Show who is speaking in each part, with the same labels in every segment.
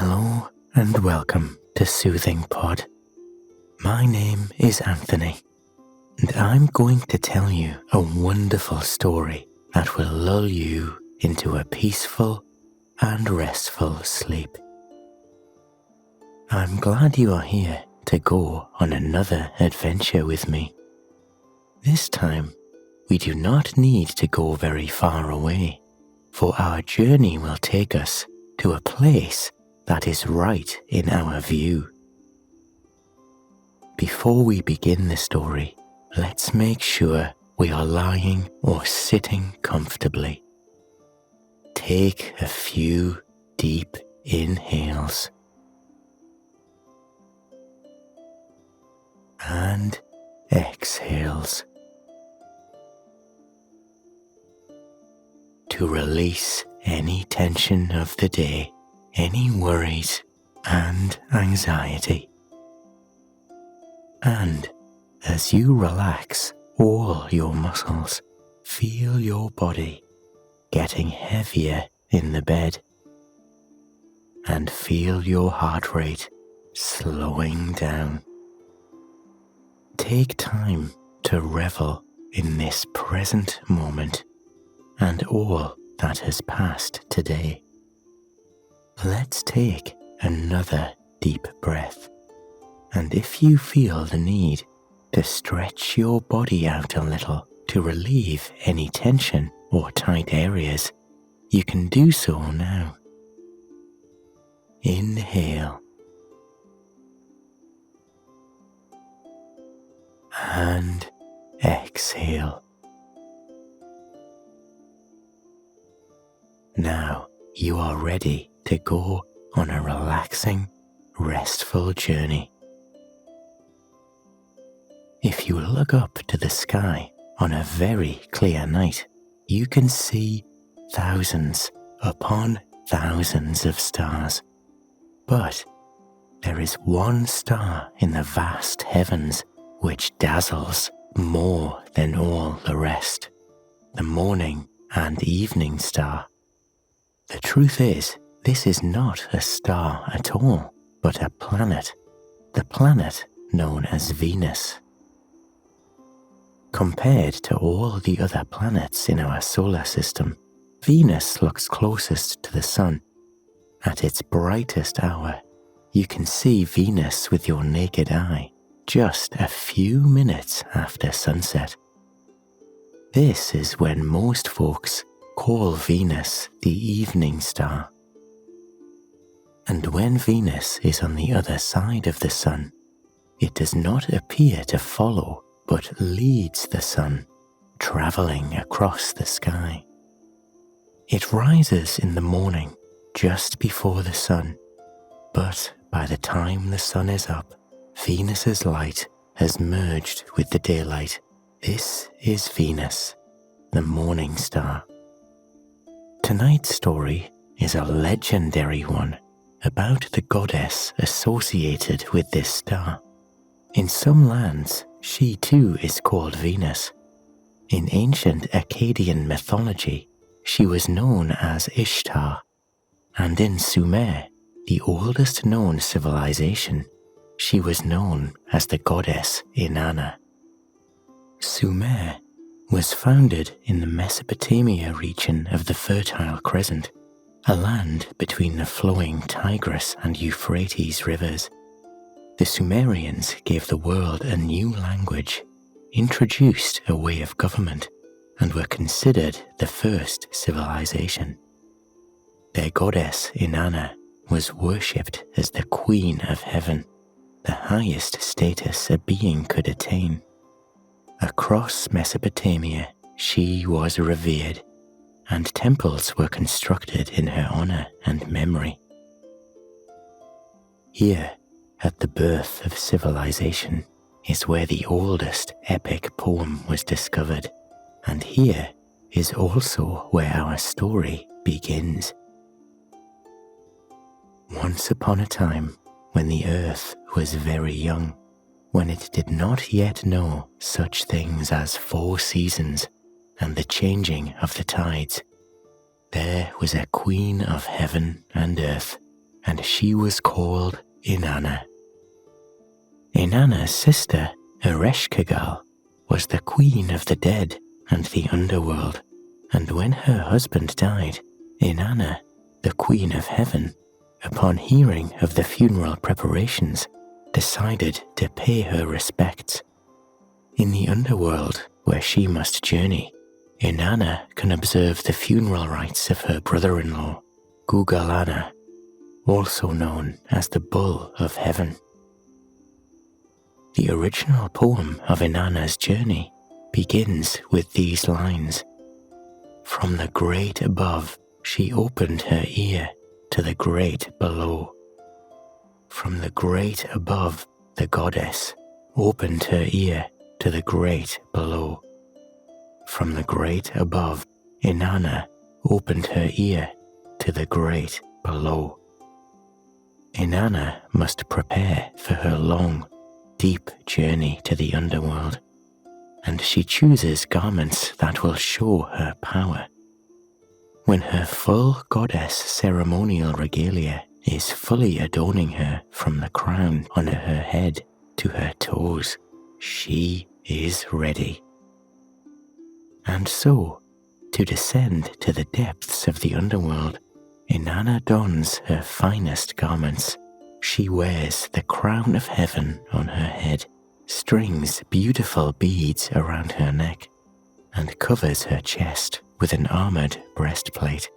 Speaker 1: Hello and welcome to Soothing Pod. My name is Anthony, and I'm going to tell you a wonderful story that will lull you into a peaceful and restful sleep. I'm glad you are here to go on another adventure with me. This time, we do not need to go very far away, for our journey will take us to a place that is right in our view. Before we begin the story, let's make sure we are lying or sitting comfortably. Take a few deep inhales and exhales to release any tension of the day, any worries and anxiety. And as you relax all your muscles, feel your body getting heavier in the bed, and feel your heart rate slowing down. Take time to revel in this present moment and all that has passed today. Let's take another deep breath, and if you feel the need to stretch your body out a little to relieve any tension or tight areas, you can do so now. Inhale and exhale. Now you are ready to go on a relaxing, restful journey. If you look up to the sky on a very clear night, you can see thousands upon thousands of stars. But there is one star in the vast heavens which dazzles more than all the rest, the morning and evening star. The truth is, this is not a star at all, but a planet, the planet known as Venus. Compared to all the other planets in our solar system, Venus looks closest to the Sun. At its brightest hour, you can see Venus with your naked eye just a few minutes after sunset. This is when most folks call Venus the evening star. And when Venus is on the other side of the Sun, it does not appear to follow but leads the Sun, traveling across the sky. It rises in the morning just before the Sun, but by the time the Sun is up, Venus's light has merged with the daylight. This is Venus, the morning star. Tonight's story is a legendary one about the goddess associated with this star. In some lands, she too is called Venus. In ancient Akkadian mythology, she was known as Ishtar, and in Sumer, the oldest known civilization, she was known as the goddess Inanna. Sumer was founded in the Mesopotamia region of the Fertile Crescent, a land between the flowing Tigris and Euphrates rivers. The Sumerians gave the world a new language, introduced a way of government, and were considered the first civilization. Their goddess Inanna was worshipped as the Queen of Heaven, the highest status a being could attain. Across Mesopotamia, she was revered, and temples were constructed in her honor and memory. Here, at the birth of civilization, is where the oldest epic poem was discovered, and here is also where our story begins. Once upon a time, when the earth was very young, when it did not yet know such things as 4 seasons and the changing of the tides, there was a queen of heaven and earth, and she was called Inanna. Inanna's sister, Ereshkigal, was the queen of the dead and the underworld, and when her husband died, Inanna, the queen of heaven, upon hearing of the funeral preparations, decided to pay her respects. In the underworld, where she must journey, Inanna can observe the funeral rites of her brother-in-law, Gugalana, also known as the Bull of Heaven. The original poem of Inanna's journey begins with these lines. From the great above, she opened her ear to the great below. From the great above, the goddess opened her ear to the great below. From the great above, Inanna opened her ear to the great below. Inanna must prepare for her long, deep journey to the underworld, and she chooses garments that will show her power. When her full goddess ceremonial regalia is fully adorning her from the crown on her head to her toes, she is ready. And so, to descend to the depths of the underworld, Inanna dons her finest garments. She wears the crown of heaven on her head, strings beautiful beads around her neck, and covers her chest with an armored breastplate.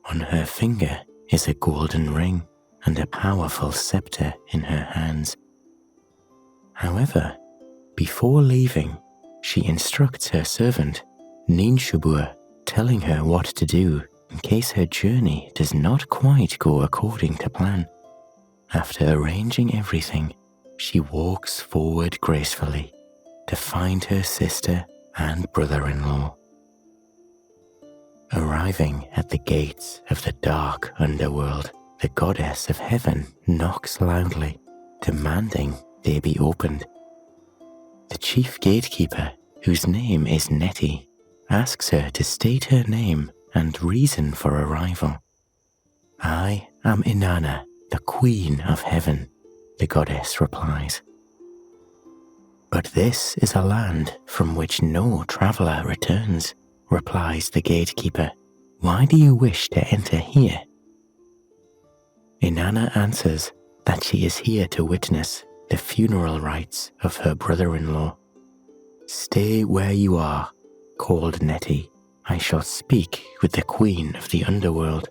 Speaker 1: On her finger is a golden ring and a powerful scepter in her hands. However, before leaving, she instructs her servant, Ninshubur, telling her what to do in case her journey does not quite go according to plan. After arranging everything, she walks forward gracefully to find her sister and brother-in-law. Arriving at the gates of the dark underworld, the goddess of heaven knocks loudly, demanding they be opened. The chief gatekeeper, whose name is Neti, asks her to state her name and reason for arrival. I am Inanna, the queen of heaven, the goddess replies. But this is a land from which no traveller returns, replies the gatekeeper. Why do you wish to enter here? Inanna answers that she is here to witness the funeral rites of her brother-in-law. Stay where you are, called Neti. I shall speak with the queen of the underworld.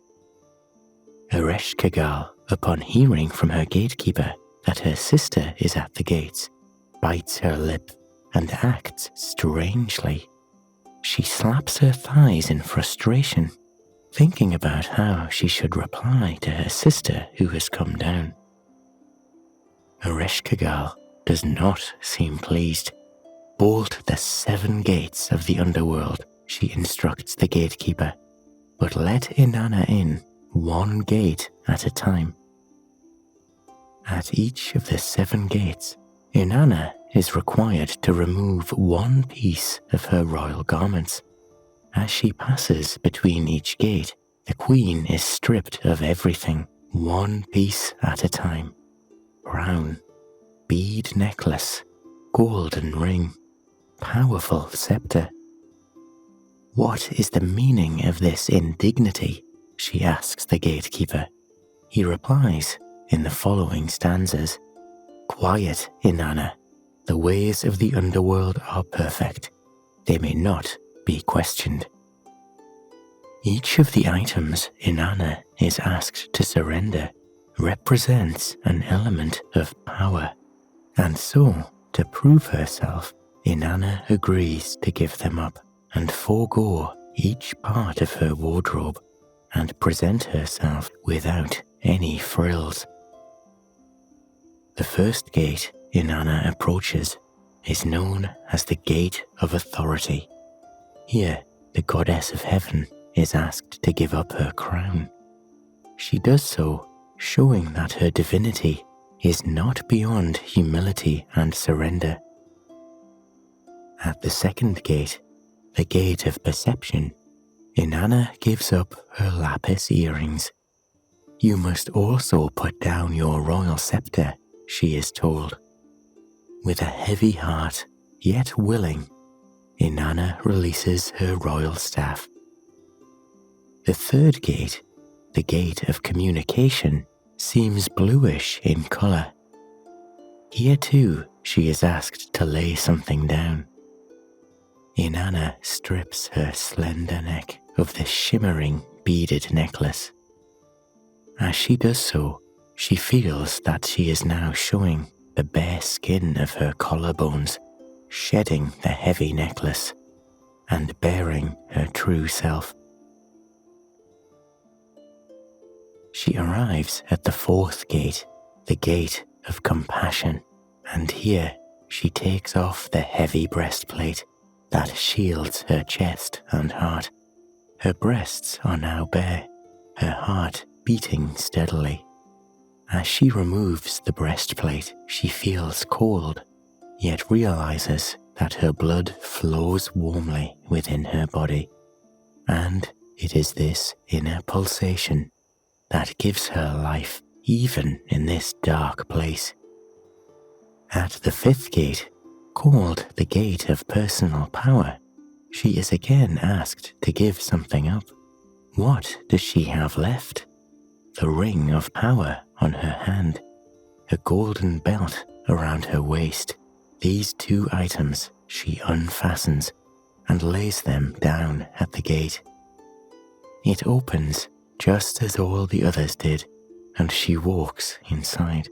Speaker 1: Ereshkigal, upon hearing from her gatekeeper that her sister is at the gates, bites her lip and acts strangely. She slaps her thighs in frustration, thinking about how she should reply to her sister who has come down. Ereshkigal does not seem pleased. Bolt the 7 gates of the underworld, she instructs the gatekeeper, but let Inanna in 1 gate at a time. At each of the 7 gates, Inanna is required to remove 1 piece of her royal garments. As she passes between each gate, the queen is stripped of everything, 1 piece at a time. Crown, bead necklace, golden ring, powerful scepter. What is the meaning of this indignity? She asks the gatekeeper. He replies in the following stanzas. Quiet, Inanna. The ways of the underworld are perfect. They may not be questioned. Each of the items Inanna is asked to surrender represents an element of power, and so, to prove herself, Inanna agrees to give them up and forego each part of her wardrobe and present herself without any frills. The first gate Inanna approaches is known as the Gate of Authority. Here, the goddess of heaven is asked to give up her crown. She does so, showing that her divinity is not beyond humility and surrender. At the second gate, the Gate of Perception, Inanna gives up her lapis earrings. You must also put down your royal scepter, she is told. With a heavy heart, yet willing, Inanna releases her royal staff. The third gate, the gate of communication, seems bluish in colour. Here too, she is asked to lay something down. Inanna strips her slender neck of the shimmering beaded necklace. As she does so, she feels that she is now showing the bare skin of her collarbones, shedding the heavy necklace, and bearing her true self. She arrives at the fourth gate, the gate of compassion, and here she takes off the heavy breastplate that shields her chest and heart. Her breasts are now bare, her heart beating steadily. As she removes the breastplate, she feels cold, yet realizes that her blood flows warmly within her body, and it is this inner pulsation that gives her life even in this dark place. At the fifth gate, called the gate of personal power, she is again asked to give something up. What does she have left? The ring of power on her hand, a golden belt around her waist. These two items she unfastens and lays them down at the gate. It opens just as all the others did, and she walks inside.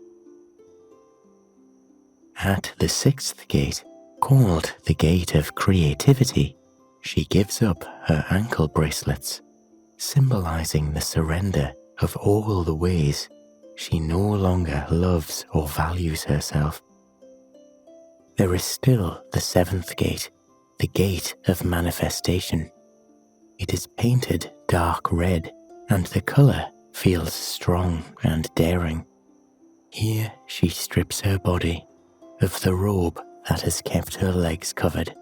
Speaker 1: At the sixth gate, called the gate of creativity, she gives up her ankle bracelets, symbolizing the surrender of all the ways she no longer loves or values herself. There is still the seventh gate, the gate of manifestation. It is painted dark red, and the color feels strong and daring. Here she strips her body of the robe that has kept her legs covered.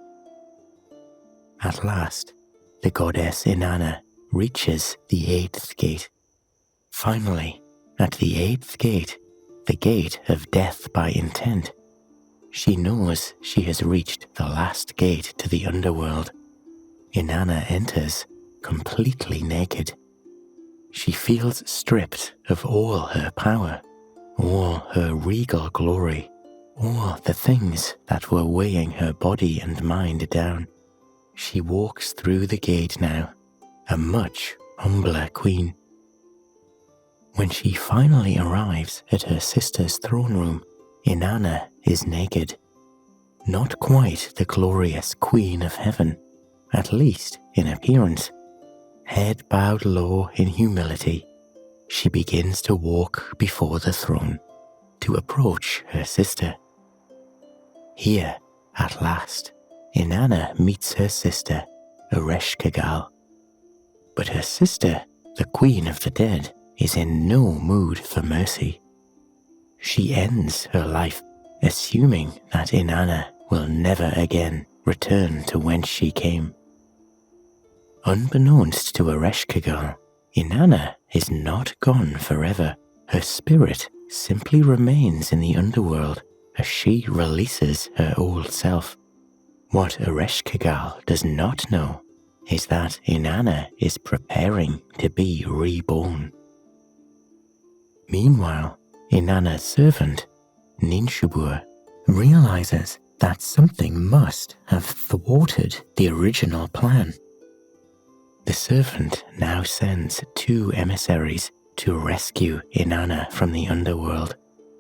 Speaker 1: At last, the goddess Inanna reaches the eighth gate. Finally, at the eighth gate, the gate of death by intent, she knows she has reached the last gate to the underworld. Inanna enters completely naked. She feels stripped of all her power, all her regal glory, all the things that were weighing her body and mind down. She walks through the gate now, a much humbler queen. When she finally arrives at her sister's throne room, Inanna is naked. Not quite the glorious queen of heaven, at least in appearance. Head bowed low in humility, she begins to walk before the throne to approach her sister. Here, at last, Inanna meets her sister, Ereshkigal. But her sister, the queen of the dead, is in no mood for mercy. She ends her life, assuming that Inanna will never again return to whence she came. Unbeknownst to Ereshkigal, Inanna is not gone forever. Her spirit simply remains in the underworld as she releases her old self. What Ereshkigal does not know is that Inanna is preparing to be reborn. Meanwhile, Inanna's servant, Ninshubur, realizes that something must have thwarted the original plan. The servant now sends 2 emissaries to rescue Inanna from the underworld.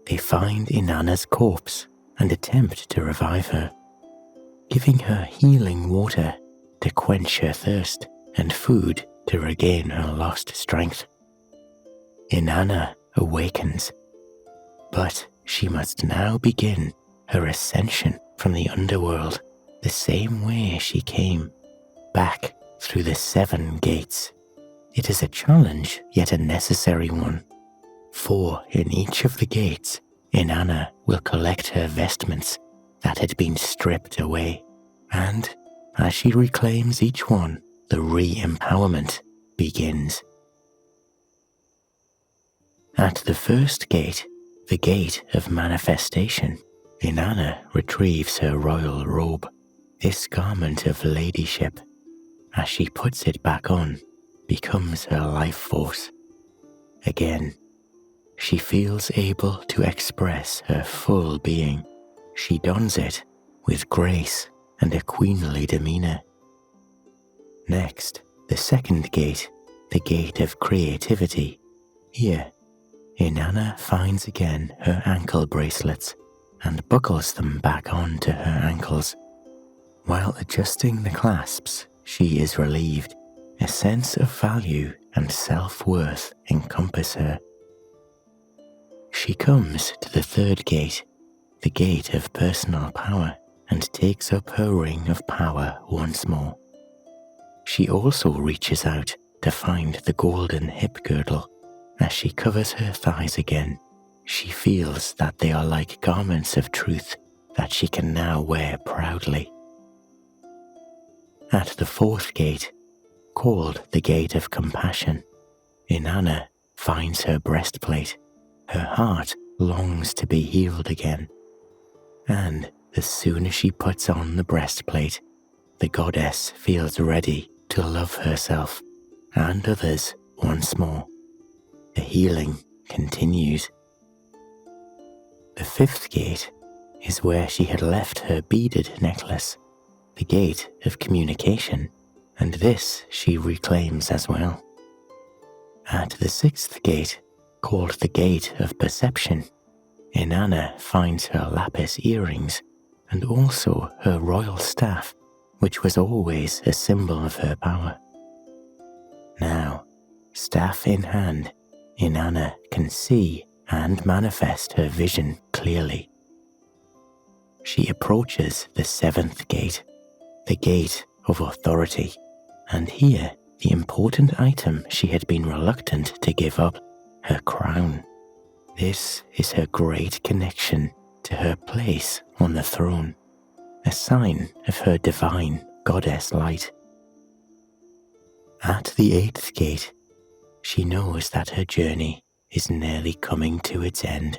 Speaker 1: They find Inanna's corpse and attempt to revive her, giving her healing water to quench her thirst and food to regain her lost strength. Inanna awakens, but she must now begin her ascension from the underworld the same way she came, back through the 7 gates. It is a challenge, yet a necessary one, for in each of the gates, Inanna will collect her vestments that had been stripped away, and as she reclaims each one, the re-empowerment begins. At the first gate, the gate of manifestation, Inanna retrieves her royal robe, this garment of ladyship. As she puts it back on, becomes her life force. Again, she feels able to express her full being. She dons it with grace and a queenly demeanor. Next, the second gate, the gate of creativity. Here, Inanna finds again her ankle bracelets and buckles them back onto her ankles. While adjusting the clasps, she is relieved. A sense of value and self-worth encompass her. She comes to the third gate, the gate of personal power, and takes up her ring of power once more. She also reaches out to find the golden hip girdle. As she covers her thighs again, she feels that they are like garments of truth that she can now wear proudly. At the fourth gate, called the Gate of Compassion, Inanna finds her breastplate. Her heart longs to be healed again. And as soon as she puts on the breastplate, the goddess feels ready to love herself and others once more. The healing continues. The fifth gate is where she had left her beaded necklace, the gate of communication, and this she reclaims as well. At the sixth gate, called the Gate of Perception, Inanna finds her lapis earrings and also her royal staff, which was always a symbol of her power. Now, staff in hand, Inanna can see and manifest her vision clearly. She approaches the seventh gate, the Gate of Authority, and here the important item she had been reluctant to give up, her crown. This is her great connection to her place on the throne, a sign of her divine goddess light. At the eighth gate, she knows that her journey is nearly coming to its end.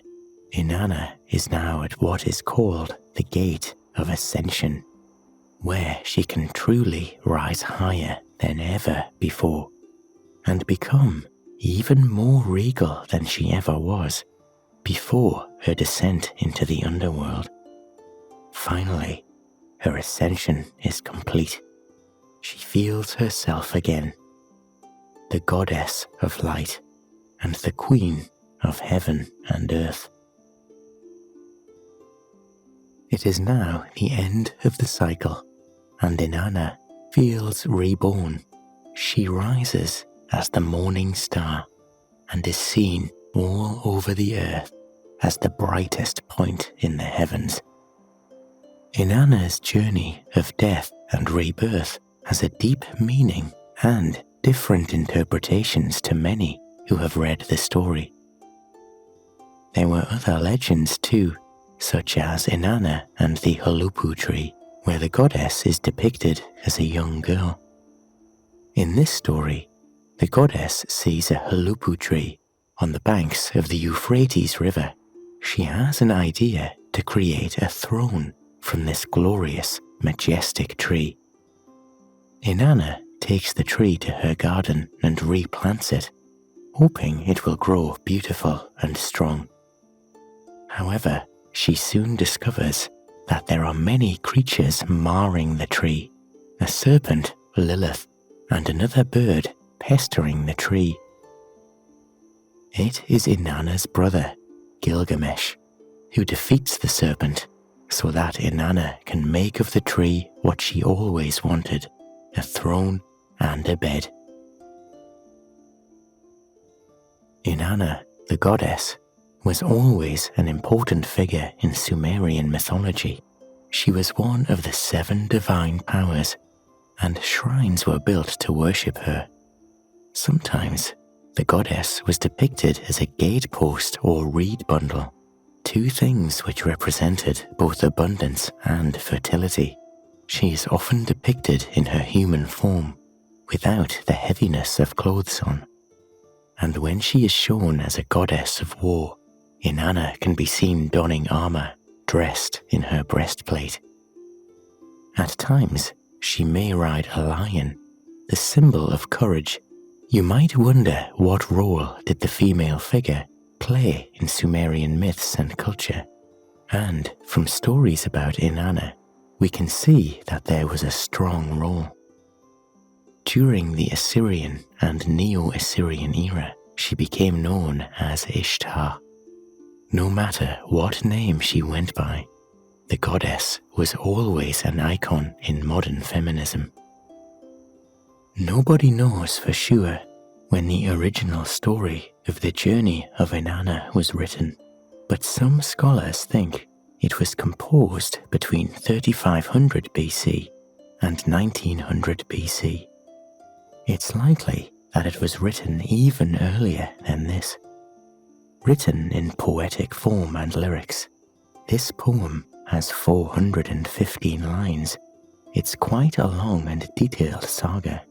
Speaker 1: Inanna is now at what is called the Gate of Ascension, where she can truly rise higher than ever before and become even more regal than she ever was before her descent into the underworld. Finally, her ascension is complete. She feels herself again, the goddess of light and the queen of heaven and earth. It is now the end of the cycle, and Inanna feels reborn. She rises as the morning star and is seen all over the earth as the brightest point in the heavens. Inanna's journey of death and rebirth has a deep meaning and different interpretations to many who have read the story. There were other legends too, such as Inanna and the Hulupu tree, where the goddess is depicted as a young girl. In this story, the goddess sees a Hulupu tree on the banks of the Euphrates River. She has an idea to create a throne from this glorious, majestic tree. Inanna takes the tree to her garden and replants it, hoping it will grow beautiful and strong. However, she soon discovers that there are many creatures marring the tree, a serpent, Lilith, and another bird pestering the tree. It is Inanna's brother, Gilgamesh, who defeats the serpent so that Inanna can make of the tree what she always wanted, a throne and a bed. Inanna, the goddess, was always an important figure in Sumerian mythology. She was one of the 7 divine powers, and shrines were built to worship her. Sometimes, the goddess was depicted as a gatepost or reed bundle, 2 things which represented both abundance and fertility. She is often depicted in her human form, without the heaviness of clothes on. and when she is shown as a goddess of war, Inanna can be seen donning armor, dressed in her breastplate. At times, she may ride a lion, the symbol of courage. You might wonder what role did the female figure play in Sumerian myths and culture. And from stories about Inanna, we can see that there was a strong role. During the Assyrian and Neo-Assyrian era, she became known as Ishtar. No matter what name she went by, the goddess was always an icon in modern feminism. Nobody knows for sure when the original story of the journey of Inanna was written, but some scholars think it was composed between 3500 BC and 1900 BC. It's likely that it was written even earlier than this. Written in poetic form and lyrics, this poem has 415 lines. It's quite a long and detailed saga.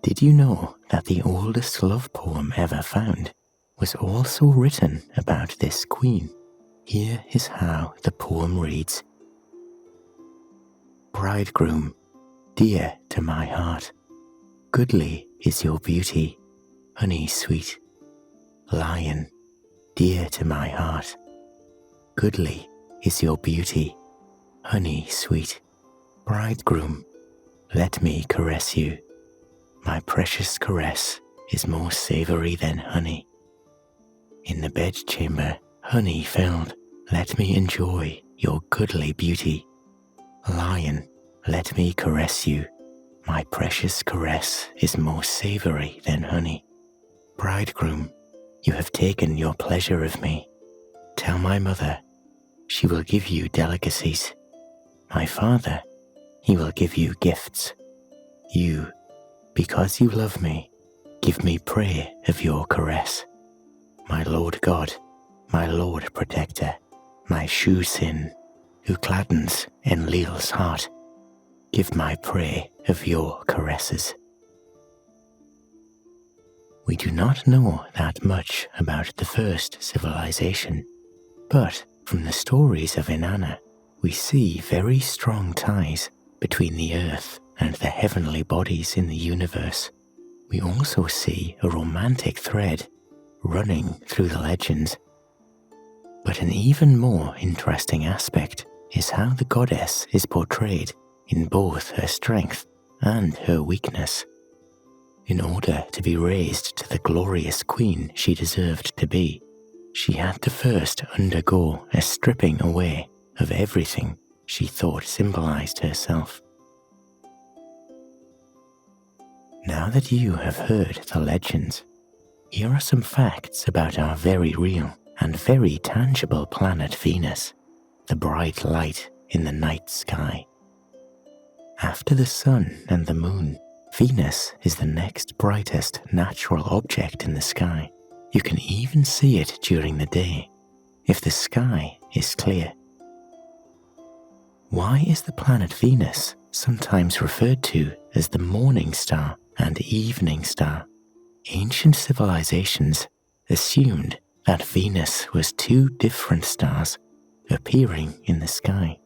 Speaker 1: Did you know that the oldest love poem ever found was also written about this queen? Here is how the poem reads. Bridegroom, dear to my heart, goodly is your beauty, honey sweet. Lion, dear to my heart, goodly is your beauty, honey sweet. Bridegroom, let me caress you. My precious caress is more savory than honey. In the bedchamber, honey filled, let me enjoy your goodly beauty. Lion, let me caress you. My precious caress is more savory than honey. Bridegroom, you have taken your pleasure of me. Tell my mother, she will give you delicacies. My father, he will give you gifts. You, because you love me, give me prey of your caress. My Lord God, my Lord Protector, my shoe sin, who gladdens Enlil's heart, give my prey of your caresses. We do not know that much about the first civilization, but from the stories of Inanna, we see very strong ties between the earth and the heavenly bodies in the universe. We also see a romantic thread running through the legends. But an even more interesting aspect is how the goddess is portrayed in both her strength and her weakness. In order to be raised to the glorious queen she deserved to be, she had to first undergo a stripping away of everything she thought symbolized herself. Now that you have heard the legends, here are some facts about our very real and very tangible planet Venus, the bright light in the night sky. After the sun and the moon, Venus is the next brightest natural object in the sky. You can even see it during the day, if the sky is clear. Why is the planet Venus sometimes referred to as the morning star and evening star? Ancient civilizations assumed that Venus was two different stars appearing in the sky.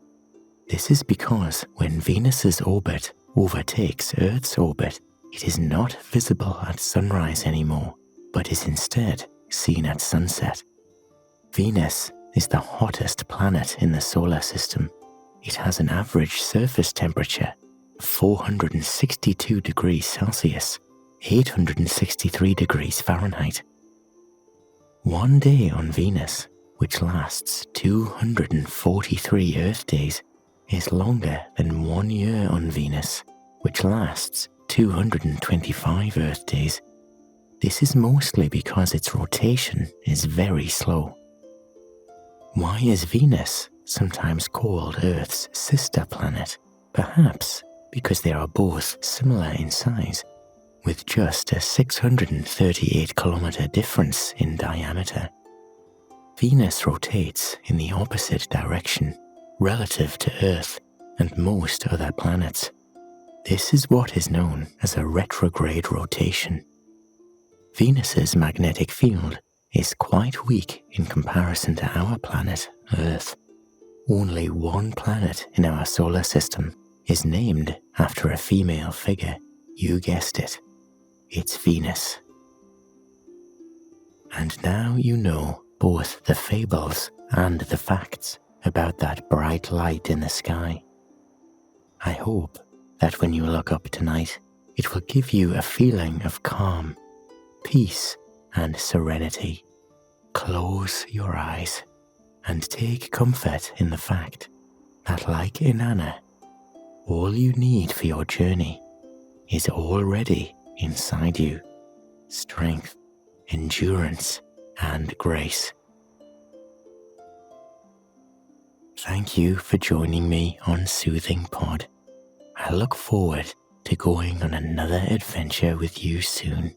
Speaker 1: This is because when Venus's orbit overtakes Earth's orbit, it is not visible at sunrise anymore, but is instead seen at sunset. Venus is the hottest planet in the solar system. It has an average surface temperature of 462 degrees Celsius, 863 degrees Fahrenheit. One day on Venus, which lasts 243 Earth days, is longer than 1 year on Venus, which lasts 225 Earth days. This is mostly because its rotation is very slow. Why is Venus sometimes called Earth's sister planet? Perhaps because they are both similar in size, with just a 638 kilometer difference in diameter. Venus rotates in the opposite direction relative to Earth and most other planets. This is what is known as a retrograde rotation. Venus's magnetic field is quite weak in comparison to our planet, Earth. Only one planet in our solar system is named after a female figure. You guessed it. It's Venus. And now you know both the fables and the facts about that bright light in the sky. I hope that when you look up tonight, it will give you a feeling of calm, peace, and serenity. Close your eyes and take comfort in the fact that, like Inanna, all you need for your journey is already inside you: strength, endurance, and grace. Thank you for joining me on Soothing Pod. I look forward to going on another adventure with you soon.